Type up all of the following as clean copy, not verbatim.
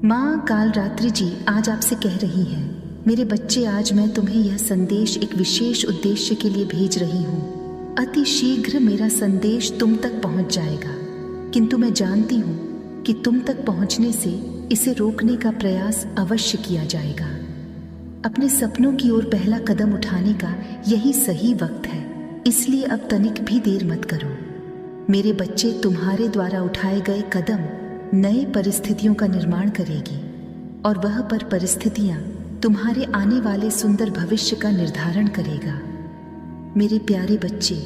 माँ कालरात्रि जी आज आपसे कह रही है, मेरे बच्चे, आज मैं तुम्हें यह संदेश एक विशेष उद्देश्य के लिए भेज रही हूँ। अति शीघ्र मेरा संदेश तुम तक पहुँच जाएगा, किंतु मैं जानती हूँ कि तुम तक पहुँचने से इसे रोकने का प्रयास अवश्य किया जाएगा। अपने सपनों की ओर पहला कदम उठाने का यही सही वक्त है, इसलिए अब तनिक भी देर मत करो। मेरे बच्चे, तुम्हारे द्वारा उठाए गए कदम नए परिस्थितियों का निर्माण करेगी और वह परिस्थितियां तुम्हारे आने वाले सुंदर भविष्य का निर्धारण करेगा। मेरे प्यारे बच्चे,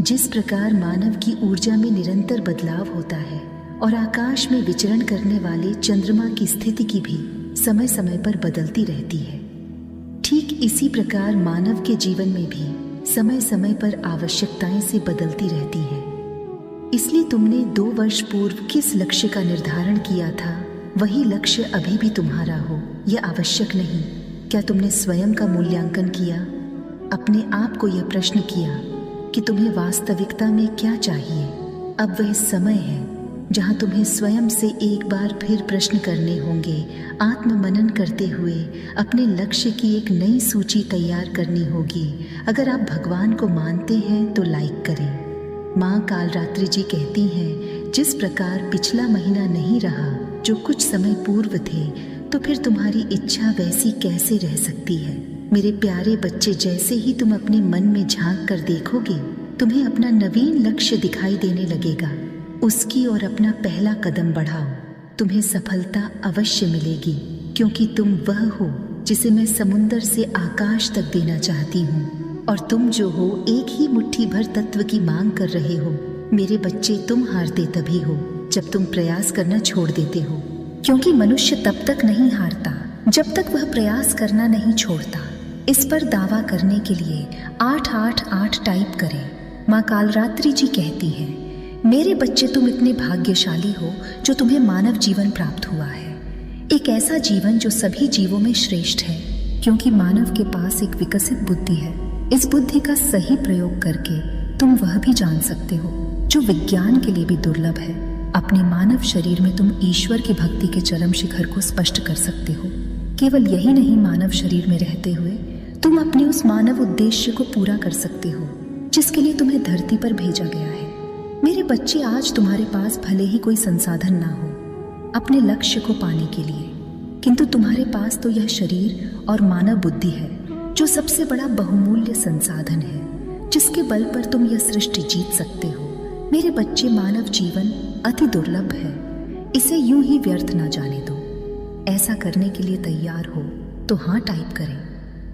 जिस प्रकार मानव की ऊर्जा में निरंतर बदलाव होता है और आकाश में विचरण करने वाले चंद्रमा की स्थिति की भी समय समय पर बदलती रहती है, ठीक इसी प्रकार मानव के जीवन में भी समय समय पर आवश्यकताएं से बदलती रहती है। इसलिए तुमने 2 वर्ष पूर्व किस लक्ष्य का निर्धारण किया था, वही लक्ष्य अभी भी तुम्हारा हो यह आवश्यक नहीं। क्या तुमने स्वयं का मूल्यांकन किया, अपने आप को यह प्रश्न किया कि तुम्हें वास्तविकता में क्या चाहिए? अब वह समय है जहां तुम्हें स्वयं से एक बार फिर प्रश्न करने होंगे। आत्ममनन करते हुए अपने लक्ष्य की एक नई सूची तैयार करनी होगी। अगर आप भगवान को मानते हैं तो लाइक करें। माँ कालरात्रि जी कहती हैं, जिस प्रकार पिछला महीना नहीं रहा जो कुछ समय पूर्व थे, तो फिर तुम्हारी इच्छा वैसी कैसे रह सकती है? मेरे प्यारे बच्चे, जैसे ही तुम अपने मन में झांक कर देखोगे, तुम्हें अपना नवीन लक्ष्य दिखाई देने लगेगा। उसकी ओर अपना पहला कदम बढ़ाओ, तुम्हें सफलता अवश्य मिलेगी, क्योंकि तुम वह हो जिसे मैं समुंदर से आकाश तक देना चाहती हूँ। और तुम जो हो, एक ही मुट्ठी भर तत्व की मांग कर रहे हो। मेरे बच्चे, तुम हारते तभी हो जब तुम प्रयास करना छोड़ देते हो, क्योंकि मनुष्य तब तक नहीं हारता जब तक वह प्रयास करना नहीं छोड़ता। इस पर दावा करने के लिए 888 टाइप करें। माँ कालरात्रि जी कहती हैं, मेरे बच्चे, तुम इतने भाग्यशाली हो जो तुम्हें मानव जीवन प्राप्त हुआ है। एक ऐसा जीवन जो सभी जीवों में श्रेष्ठ है, क्योंकि मानव के पास एक विकसित बुद्धि है। इस बुद्धि का सही प्रयोग करके तुम वह भी जान सकते हो जो विज्ञान के लिए भी दुर्लभ है। अपने मानव शरीर में तुम ईश्वर की भक्ति के चरम शिखर को स्पष्ट कर सकते हो। केवल यही नहीं, मानव शरीर में रहते हुए तुम अपने उस मानव उद्देश्य को पूरा कर सकते हो जिसके लिए तुम्हें धरती पर भेजा गया है। मेरे बच्चे, आज तुम्हारे पास भले ही कोई संसाधन ना हो अपने लक्ष्य को पाने के लिए, किंतु तुम्हारे पास तो यह शरीर और मानव बुद्धि है जो सबसे बड़ा बहुमूल्य संसाधन है, जिसके बल पर तुम यह सृष्टि जीत सकते हो। मेरे बच्चे, मानव जीवन अति दुर्लभ है, इसे यूं ही व्यर्थ ना जाने दो। ऐसा करने के लिए तैयार हो तो हाँ टाइप करें।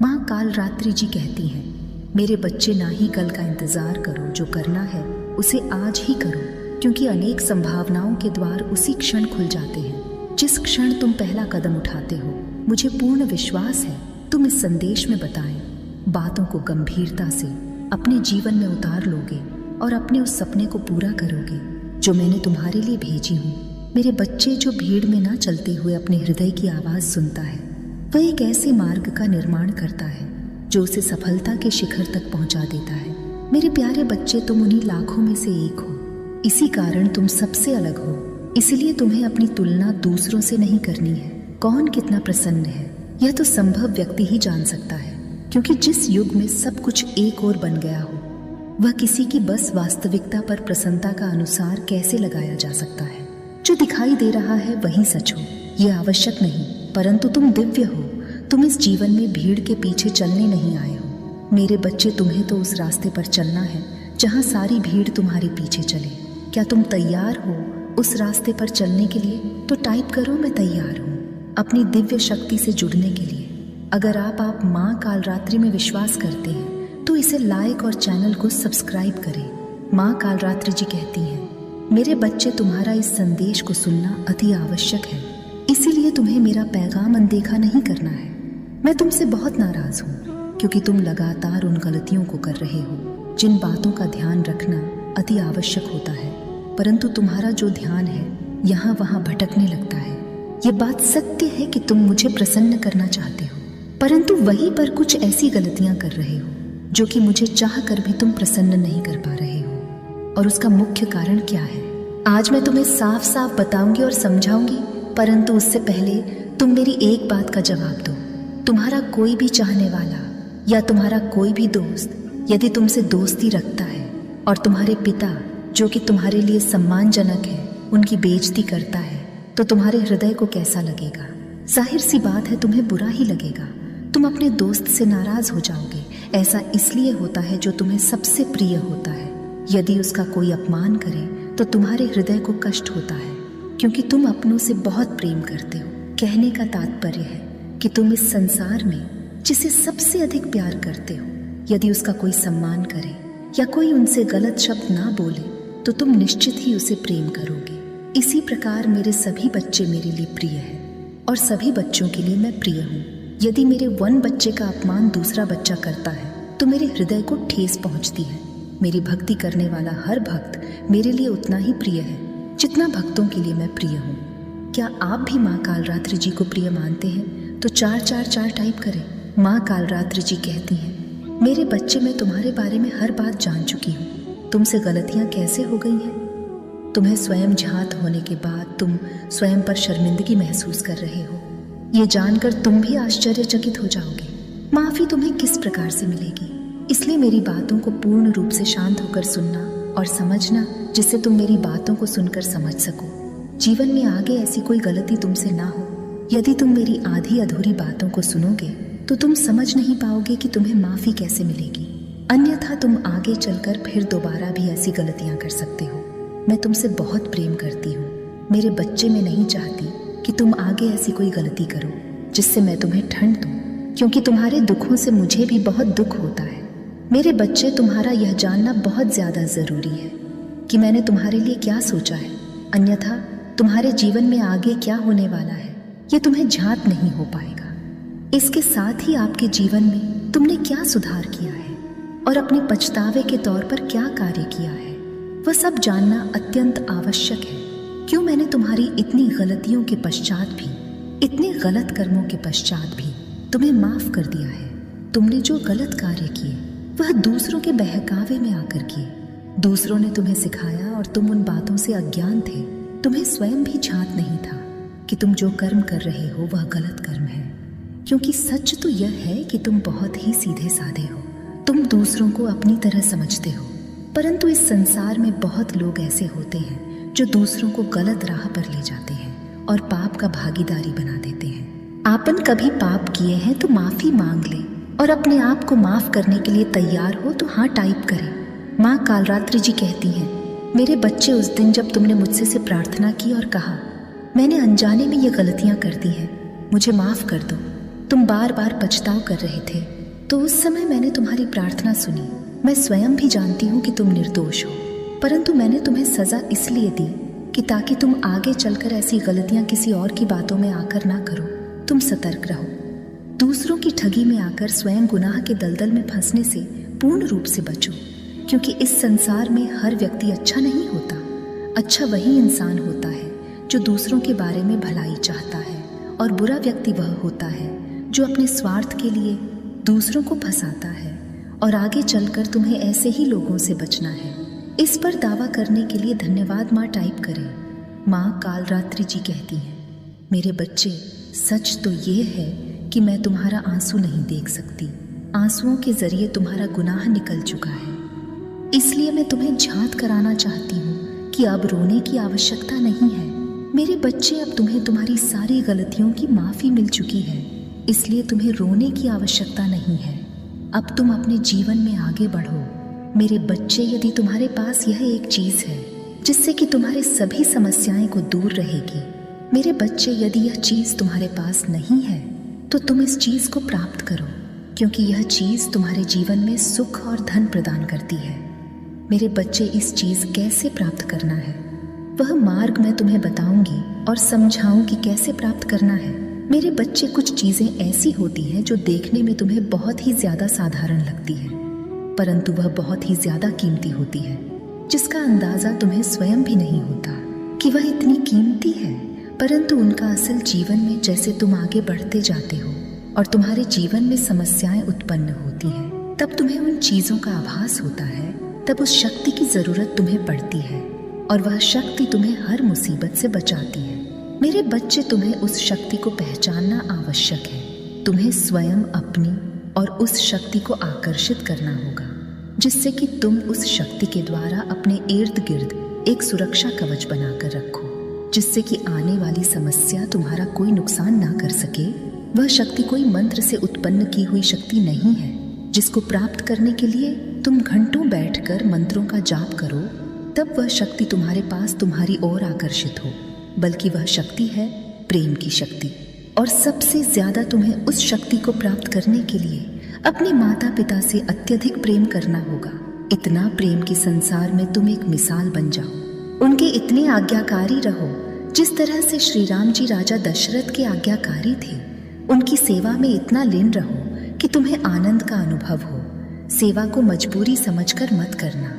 माँ कालरात्रि जी कहती हैं, मेरे बच्चे, ना ही कल का इंतजार करो, जो करना है उसे आज ही करो, क्योंकि अनेक संभावनाओं के द्वार उसी क्षण खुल जाते हैं जिस क्षण तुम पहला कदम उठाते हो। मुझे पूर्ण विश्वास है तुम इस संदेश में बताएं बातों को गंभीरता से अपने जीवन में उतार लोगे और अपने उस सपने को पूरा करोगे जो मैंने तुम्हारे लिए भेजी हूँ। मेरे बच्चे, जो भीड़ में ना चलते हुए अपने हृदय की आवाज सुनता है, वह एक ऐसे मार्ग का निर्माण करता है जो उसे सफलता के शिखर तक पहुंचा देता है। मेरे प्यारे बच्चे, तुम उन्हीं लाखों में से एक हो, इसी कारण तुम सबसे अलग हो। इसलिए तुम्हें अपनी तुलना दूसरों से नहीं करनी है। कौन कितना प्रसन्न है यह तो संभव व्यक्ति ही जान सकता है, क्योंकि जिस युग में सब कुछ एक और बन गया हो, वह किसी की बस वास्तविकता पर प्रसन्नता का अनुसार कैसे लगाया जा सकता है? जो दिखाई दे रहा है वही सच हो, यह आवश्यक नहीं, परंतु तुम दिव्य हो। तुम इस जीवन में भीड़ के पीछे चलने नहीं आए हो। मेरे बच्चे, तुम्हें तो उस रास्ते पर चलना है जहां सारी भीड़ तुम्हारे पीछे चले। क्या तुम तैयार हो उस रास्ते पर चलने के लिए? तो टाइप करो, मैं तैयार हूँ अपनी दिव्य शक्ति से जुड़ने के लिए। अगर आप माँ कालरात्रि में विश्वास करते हैं तो इसे लाइक और चैनल को सब्सक्राइब करें। माँ कालरात्रि जी कहती हैं, मेरे बच्चे, तुम्हारा इस संदेश को सुनना अति आवश्यक है, इसीलिए तुम्हें मेरा पैगाम अनदेखा नहीं करना है। मैं तुमसे बहुत नाराज हूँ, क्योंकि तुम लगातार उन गलतियों को कर रहे हो जिन बातों का ध्यान रखना अति आवश्यक होता है, परंतु तुम्हारा जो ध्यान है यहाँ वहाँ भटकने लगता है। ये बात सत्य है कि तुम मुझे प्रसन्न करना चाहते हो, परंतु वहीं पर कुछ ऐसी गलतियां कर रहे हो जो कि मुझे चाह कर भी तुम प्रसन्न नहीं कर पा रहे हो। और उसका मुख्य कारण क्या है, आज मैं तुम्हें साफ साफ बताऊंगी और समझाऊंगी, परंतु उससे पहले तुम मेरी एक बात का जवाब दो। तुम्हारा कोई भी चाहने वाला या तुम्हारा कोई भी दोस्त यदि तुमसे दोस्ती रखता है और तुम्हारे पिता जो कि तुम्हारे लिए सम्मानजनक है उनकी बेइज्जती करता है, तो तुम्हारे हृदय को कैसा लगेगा? जाहिर सी बात है, तुम्हें बुरा ही लगेगा। तुम अपने दोस्त से नाराज हो जाओगे। ऐसा इसलिए होता है जो तुम्हें सबसे प्रिय होता है। यदि उसका कोई अपमान करे तो तुम्हारे हृदय को कष्ट होता है, क्योंकि तुम अपनों से बहुत प्रेम करते हो। कहने का तात्पर्य है कि तुम इस संसार में जिसे सबसे अधिक प्यार करते हो, यदि उसका कोई सम्मान करे या कोई उनसे गलत शब्द ना बोले तो तुम निश्चित ही उसे प्रेम करोगे। इसी प्रकार मेरे सभी बच्चे मेरे लिए प्रिय हैं और सभी बच्चों के लिए मैं प्रिय हूँ। यदि मेरे वन बच्चे का अपमान दूसरा बच्चा करता है तो मेरे हृदय को ठेस पहुँचती है। मेरी भक्ति करने वाला हर भक्त मेरे लिए उतना ही प्रिय है जितना भक्तों के लिए मैं प्रिय हूँ। क्या आप भी माँ कालरात्रि जी को प्रिय मानते हैं? तो 444 टाइप करें। माँ कालरात्रि जी कहती हैं, मेरे बच्चे, मैं तुम्हारे बारे में हर बात जान चुकी हूँ। तुमसे गलतियाँ कैसे हो गई हैं? तुम्हें स्वयं झात होने के बाद तुम स्वयं पर शर्मिंदगी महसूस कर रहे हो। ये जानकर तुम भी आश्चर्यचकित हो जाओगे। माफ़ी तुम्हें किस प्रकार से मिलेगी? इसलिए मेरी बातों को पूर्ण रूप से शांत होकर सुनना और समझना, जिससे तुम मेरी बातों को सुनकर समझ सको। जीवन में आगे ऐसी कोई गलती तुमसे ना हो। यदि तुम मेरी आधी अधूरी बातों को सुनोगे तो तुम समझ नहीं पाओगे कि तुम्हें माफ़ी कैसे मिलेगी। अन्यथा तुम आगे चलकर फिर दोबारा भी ऐसी गलतियां कर सकते हो। मैं तुमसे बहुत प्रेम करती हूँ मेरे बच्चे। मैं नहीं चाहती कि तुम आगे ऐसी कोई गलती करो जिससे मैं तुम्हें ठंड दूँ, क्योंकि तुम्हारे दुखों से मुझे भी बहुत दुख होता है। मेरे बच्चे, तुम्हारा यह जानना बहुत ज़्यादा ज़रूरी है कि मैंने तुम्हारे लिए क्या सोचा है। अन्यथा तुम्हारे जीवन में आगे क्या होने वाला है ये तुम्हें झात नहीं हो पाएगा। इसके साथ ही आपके जीवन में तुमने क्या सुधार किया है और अपने पछतावे के तौर पर क्या कार्य किया है, वह सब जानना अत्यंत आवश्यक है। क्यों मैंने तुम्हारी इतनी गलतियों के पश्चात भी, इतने गलत कर्मों के पश्चात भी तुम्हें माफ कर दिया है। तुमने जो गलत कार्य किए वह दूसरों के बहकावे में आकर किए। दूसरों ने तुम्हें सिखाया और तुम उन बातों से अज्ञान थे। तुम्हें स्वयं भी झात नहीं था कि तुम जो कर्म कर रहे हो वह गलत कर्म है, क्योंकि सच तो यह है कि तुम बहुत ही सीधे साधे हो। तुम दूसरों को अपनी तरह समझते हो, परंतु इस संसार में बहुत लोग ऐसे होते हैं जो दूसरों को गलत राह पर ले जाते हैं और पाप का भागीदारी बना देते हैं। आपन कभी पाप किए हैं तो माफी मांग ले और अपने आप को माफ करने के लिए तैयार हो तो हाँ टाइप करें। माँ कालरात्रि जी कहती हैं, मेरे बच्चे, उस दिन जब तुमने मुझसे से प्रार्थना की और कहा मैंने अनजाने में ये गलतियां कर दी हैं, मुझे माफ कर दो, तुम बार बार पछताव कर रहे थे, तो उस समय मैंने तुम्हारी प्रार्थना सुनी। मैं स्वयं भी जानती हूँ कि तुम निर्दोष हो, परंतु मैंने तुम्हें सजा इसलिए दी कि ताकि तुम आगे चलकर ऐसी गलतियां किसी और की बातों में आकर ना करो। तुम सतर्क रहो। दूसरों की ठगी में आकर स्वयं गुनाह के दलदल में फंसने से पूर्ण रूप से बचो, क्योंकि इस संसार में हर व्यक्ति अच्छा नहीं होता। अच्छा वही इंसान होता है जो दूसरों के बारे में भलाई चाहता है, और बुरा व्यक्ति वह होता है जो अपने स्वार्थ के लिए दूसरों को फंसाता है। और आगे चलकर तुम्हें ऐसे ही लोगों से बचना है। इस पर दावा करने के लिए धन्यवाद माँ टाइप करें। माँ कालरात्रि जी कहती हैं, मेरे बच्चे, सच तो ये है कि मैं तुम्हारा आंसू नहीं देख सकती। आंसुओं के जरिए तुम्हारा गुनाह निकल चुका है, इसलिए मैं तुम्हें झांत कराना चाहती हूँ कि अब रोने की आवश्यकता नहीं है। मेरे बच्चे, अब तुम्हें तुम्हारी सारी गलतियों की माफ़ी मिल चुकी है, इसलिए तुम्हें रोने की आवश्यकता नहीं है। अब तुम अपने जीवन में आगे बढ़ो। मेरे बच्चे, यदि तुम्हारे पास यह एक चीज़ है जिससे कि तुम्हारे सभी समस्याएं को दूर रहेगी, मेरे बच्चे, यदि यह चीज़ तुम्हारे पास नहीं है तो तुम इस चीज़ को प्राप्त करो, क्योंकि यह चीज़ तुम्हारे जीवन में सुख और धन प्रदान करती है। मेरे बच्चे, इस चीज़ कैसे प्राप्त करना है वह मार्ग मैं तुम्हें बताऊंगी और समझाऊंगी कैसे प्राप्त करना है। मेरे बच्चे, कुछ चीज़ें ऐसी होती हैं जो देखने में तुम्हें बहुत ही ज़्यादा साधारण लगती है, परंतु वह बहुत ही ज़्यादा कीमती होती है, जिसका अंदाज़ा तुम्हें स्वयं भी नहीं होता कि वह इतनी कीमती है। परंतु उनका असल जीवन में जैसे तुम आगे बढ़ते जाते हो और तुम्हारे जीवन में समस्याएं उत्पन्न होती हैं, तब तुम्हें उन चीज़ों का आभास होता है, तब उस शक्ति की ज़रूरत तुम्हें पड़ती है और वह शक्ति तुम्हें हर मुसीबत से बचाती है। मेरे बच्चे, तुम्हें उस शक्ति को पहचानना आवश्यक है। तुम्हें स्वयं अपनी और उस शक्ति को आकर्षित करना होगा, जिससे कि तुम उस शक्ति के द्वारा अपने इर्द गिर्द एक सुरक्षा कवच बनाकर रखो, जिससे कि आने वाली समस्या तुम्हारा कोई नुकसान ना कर सके। वह शक्ति कोई मंत्र से उत्पन्न की हुई शक्ति नहीं है, जिसको प्राप्त करने के लिए तुम घंटों बैठकर मंत्रों का जाप करो तब वह शक्ति तुम्हारे पास तुम्हारी ओर आकर्षित हो, बल्कि वह शक्ति है प्रेम की शक्ति। और सबसे ज्यादा तुम्हें उस शक्ति को प्राप्त करने के लिए अपने माता पिता से अत्यधिक प्रेम करना होगा। इतना प्रेम कि संसार में तुम एक मिसाल बन जाओ। उनके इतने आज्ञाकारी रहो जिस तरह से श्री राम जी राजा दशरथ के आज्ञाकारी थे। उनकी सेवा में इतना लीन रहो कि तुम्हें आनंद का अनुभव हो। सेवा को मजबूरी समझकर मत करना,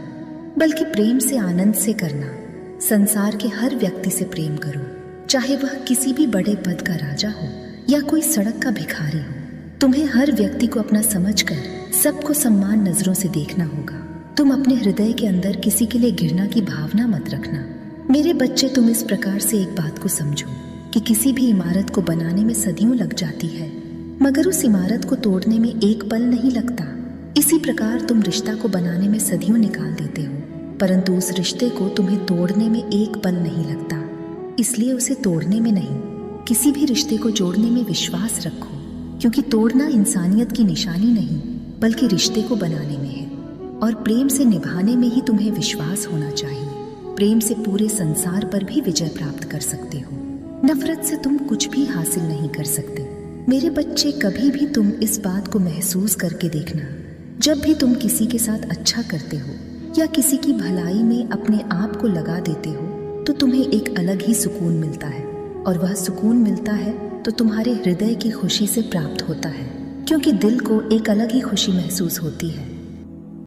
बल्कि प्रेम से, आनंद से करना। संसार के हर व्यक्ति से प्रेम करो, चाहे वह किसी भी बड़े पद का राजा हो या कोई सड़क का भिखारी हो। तुम्हें हर व्यक्ति को अपना समझकर सबको सम्मान नजरों से देखना होगा। तुम अपने हृदय के अंदर किसी के लिए घृणा की भावना मत रखना। मेरे बच्चे, तुम इस प्रकार से एक बात को समझो कि किसी भी इमारत को बनाने में सदियों लग जाती है, मगर उस इमारत को तोड़ने में एक पल नहीं लगता। इसी प्रकार तुम रिश्ता को बनाने में सदियों निकाल देते हो, परंतु उस रिश्ते को तुम्हें तोड़ने में एक पल नहीं लगता। इसलिए उसे तोड़ने में नहीं, किसी भी रिश्ते को जोड़ने में विश्वास रखो, क्योंकि तोड़ना इंसानियत की निशानी नहीं, बल्कि रिश्ते को बनाने में है। और प्रेम से निभाने में ही तुम्हें विश्वास होना चाहिए। प्रेम से पूरे संसार पर भी विजय प्राप्त कर सकते हो। नफरत से तुम कुछ भी हासिल नहीं कर सकते। मेरे बच्चे, कभी भी तुम इस बात को महसूस करके देखना, जब भी तुम किसी के साथ अच्छा करते हो या किसी की भलाई में अपने आप को लगा देते हो, तो तुम्हें एक अलग ही सुकून मिलता है। और वह सुकून मिलता है तो तुम्हारे हृदय की खुशी से प्राप्त होता है, क्योंकि दिल को एक अलग ही खुशी महसूस होती है।